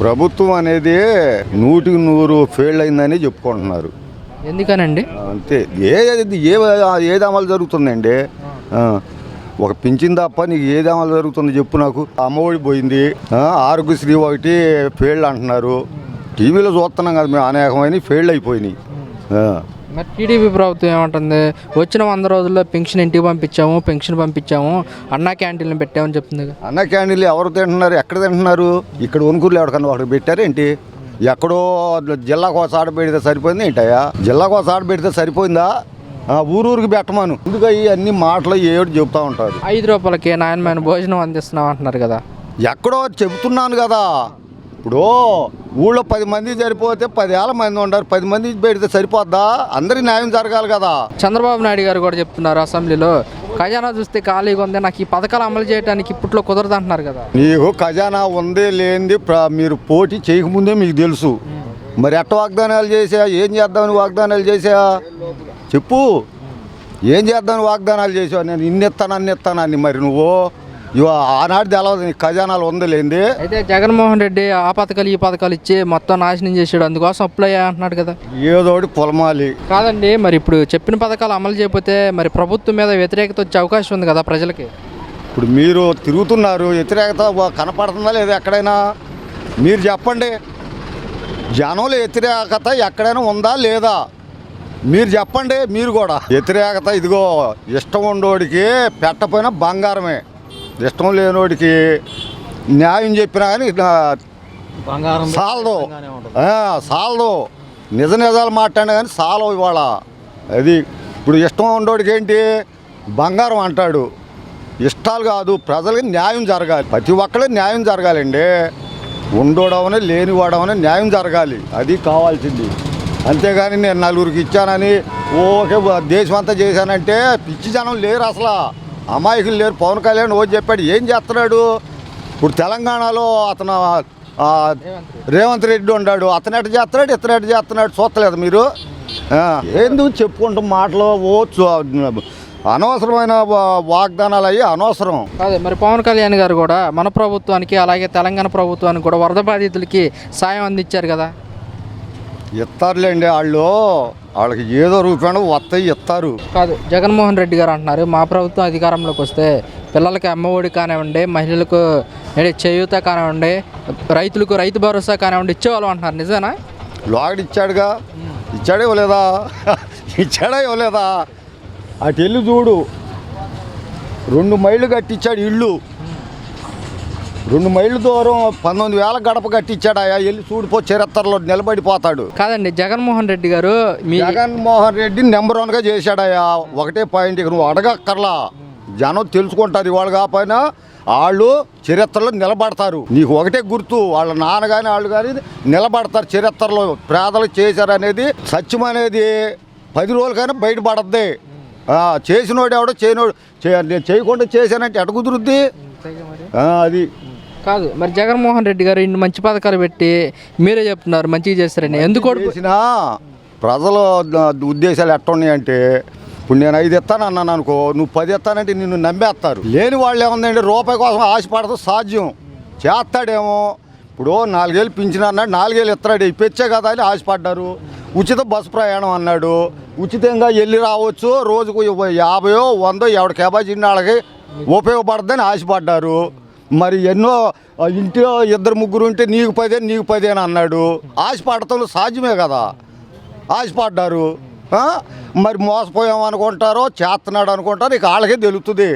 ప్రభుత్వం అనేది 100% ఫెయిల్ అయిందని చెప్పుకుంటున్నారు. ఎందుకనండి? అంతే. ఏది అమలు జరుగుతుందండి? ఒక పింఛన్ తప్ప నీకు ఏది అమలు జరుగుతుంది చెప్పు నాకు. అమ్మఒడి పోయింది, ఆరోగ్యశ్రీ ఒకటి ఫెయిల్ అంటున్నారు. టీవీలో చూస్తున్నాం కదా మేము, అనేకమైన ఫెయిల్ అయిపోయినాయి. మరి టీడీపీ ప్రభుత్వం ఏమంటుంది? వచ్చిన 100 రోజుల్లో పెన్షన్ ఇంటికి పంపించాము, అన్నా క్యాంటీన్లు పెట్టామని చెప్తుంది. అన్న క్యాంటీన్లు ఎవరు తింటున్నారు? ఎక్కడ తింటున్నారు? ఇక్కడ ఒనుకూరులో ఎవరికన్నా ఒకటి పెట్టారేంటి? ఎక్కడో జిల్లాకు ఒక ఆడ పెడితే సరిపోయింది ఏంటయ్యా? జిల్లాకు ఒక ఆడ పెడితే సరిపోయిందా? ఊరికి పెట్టమను. ఎందుకు అన్ని మాటలు ఏడు చెబుతూ ఉంటారు. 5 రూపాయలకి నాయనమైన భోజనం అందిస్తున్నాం అంటున్నారు కదా. ఎక్కడో చెబుతున్నాను కదా. ఇప్పుడు ఊళ్ళో 10 మంది సరిపోతే 10,000 మంది ఉంటారు. 10 మంది పెడితే సరిపోద్దా? అందరి న్యాయం జరగాలి కదా. చంద్రబాబు నాయుడు గారు కూడా చెప్తున్నారు అసెంబ్లీలో, ఖజానా చూస్తే ఖాళీగా ఉంది, నాకు ఈ పథకాలు అమలు చేయడానికి ఇప్పట్లో కుదరదు అంటున్నారు కదా. నీకు ఖజానా ఉంది లేనిది మీరు పోటీ చేయకముందే మీకు తెలుసు. మరి ఎట్ట వాగ్దానాలు చేసా? ఏం చేద్దామని వాగ్దానాలు చేసా చెప్పు. ఏం చేద్దామని వాగ్దానాలు చేసావు? నేను ఇన్నిస్తాను మరి నువ్వు ఆనాడు తెలవదు నీకు ఖజానాలు ఉంది లేనిది. అయితే జగన్మోహన్ రెడ్డి ఆ పథకాలు ఈ పథకాలు ఇచ్చి మొత్తం నాశనం చేసాడు, అందుకోసం అప్లై అంటున్నాడు కదా. ఏదోటి పొలమాలి కాదండి, మరి ఇప్పుడు చెప్పిన పథకాలు అమలు చేయకపోతే మరి ప్రభుత్వం మీద వ్యతిరేకత వచ్చే అవకాశం ఉంది కదా ప్రజలకి. ఇప్పుడు మీరు తిరుగుతున్నారు, వ్యతిరేకత కనపడుతుందా లేదా ఎక్కడైనా? మీరు చెప్పండి, జనంలో వ్యతిరేకత ఎక్కడైనా ఉందా లేదా? మీరు చెప్పండి. మీరు కూడా వ్యతిరేకత ఇదిగో ఇష్టం ఉండోడికి పెట్టపోయినా బంగారమే, ఇష్టం లేనోడికి న్యాయం చెప్పినా కానీ సాలదు. నిజాలు మాట్లాడినా కానీ సాలవు ఇవాళ. అది ఇప్పుడు ఇష్టం ఉండోడికి ఏంటి బంగారం అంటాడు. ఇష్టాలు కాదు, ప్రజలకి న్యాయం జరగాలి. ప్రతి ఒక్కరికి న్యాయం జరగాలండి. ఉండోడవని లేనివాడవని న్యాయం జరగాలి, అది కావాల్సింది. అంతేగాని నేను నలుగురికి ఇచ్చానని ఓకే దేశం అంతా చేశానంటే పిచ్చి జనం లేరు, అసలు అమాయకులు లేరు. పవన్ కళ్యాణ్ ఓ చెప్పాడు, ఏం చేస్తున్నాడు? ఇప్పుడు తెలంగాణలో అతను రేవంత్ రెడ్డి ఉన్నాడు, అతను ఎట్ట చేస్తున్నాడు, ఇతను ఎట్ట చేస్తున్నాడు చూస్తలేదు మీరు? ఎందుకు చెప్పుకుంటాం మాటలు? అనవసరమైన వాగ్దానాలు అయ్యి అనవసరం. అదే మరి పవన్ కళ్యాణ్ గారు కూడా మన ప్రభుత్వానికి అలాగే తెలంగాణ ప్రభుత్వానికి కూడా వరద బాధితులకి సాయం అందించారు కదా. ఇస్తారులేండి, వాళ్ళకి ఏదో రూపాయలు వస్తాయి, ఇస్తారు. కాదు, జగన్మోహన్ రెడ్డి గారు అంటున్నారు, మా ప్రభుత్వం అధికారంలోకి వస్తే పిల్లలకి అమ్మఒడి కానివ్వండి, మహిళలకు చేయూత కానివ్వండి, రైతులకు రైతు భరోసా కానివ్వండి ఇచ్చేవాళ్ళం అంటున్నారు. నిజానా? లోగడ ఇచ్చాడుగా. ఇచ్చాడే ఇవ్వలేదా? ఇచ్చాడా ఇవ్వలేదా? అటు వెళ్ళి చూడు, 2 మైళ్ళు కట్టించాడు ఇల్లు. 2 మైళ్ళ దూరం 19,000 గడప కట్టించాడు. వెళ్ళి చూడిపో, చరిత్రలో నిలబడిపోతాడు. కాదండి, జగన్మోహన్ రెడ్డి గారు జగన్మోహన్ రెడ్డి నెంబర్ 1గా చేశాడయ్యా. ఒకటే పాయింట్, ఇక నువ్వు అడగక్కర్లా, జనం తెలుసుకుంటారు. ఇవాళ కాకపోయినా వాళ్ళు చరిత్రలో నిలబడతారు. నీకు ఒకటే గుర్తు, వాళ్ళ నాన్న కానీ వాళ్ళు కానీ నిలబడతారు చరిత్రలో. పేదలు చేశారనేది సత్యం అనేది 10 రోజులకైనా బయటపడద్ది. చేసినోడు ఎవడో నేను చేయకుండా చేశానంటే ఎట కుదురుద్ది? అది కాదు. మరి జగన్మోహన్ రెడ్డి గారు ఇన్ని మంచి పథకాలు పెట్టి మీరే చెప్తున్నారు మంచిగా చేస్తారని. ఎందుకు చేసినా ప్రజల ఉద్దేశాలు ఎట్టున్నాయంటే, ఇప్పుడు నేను 5 ఇస్తాను అన్నాను అనుకో, నువ్వు 10 ఇస్తానంటే నిన్ను నమ్మేస్తారు. లేని వాళ్ళు ఏముందండి, రూపాయి కోసం ఆశపడతాం సాధ్యం చేస్తాడేమో. ఇప్పుడు 4 ఏళ్ళు పింఛన్ అన్నాడు, 4 ఏళ్ళు ఇస్తాడు, ఇప్పించే కదా అని ఆశపడ్డారు. ఉచిత బస్సు ప్రయాణం అన్నాడు, ఉచితంగా వెళ్ళి రావచ్చు, రోజుకు 50 100 ఎవరి కెపాసిటీ వాళ్ళకి ఉపయోగపడుతుందని ఆశపడ్డారు. మరి ఎన్నో ఇంట్లో 2 3 ఉంటే నీకు 10 అని అన్నాడు. ఆశపడతాం సాధ్యమే కదా, ఆశపడ్డారు. మరి మోసపోయాం అనుకుంటారో చేస్తున్నాడు అనుకుంటారో ఇక వాళ్ళకే తెలుస్తుంది.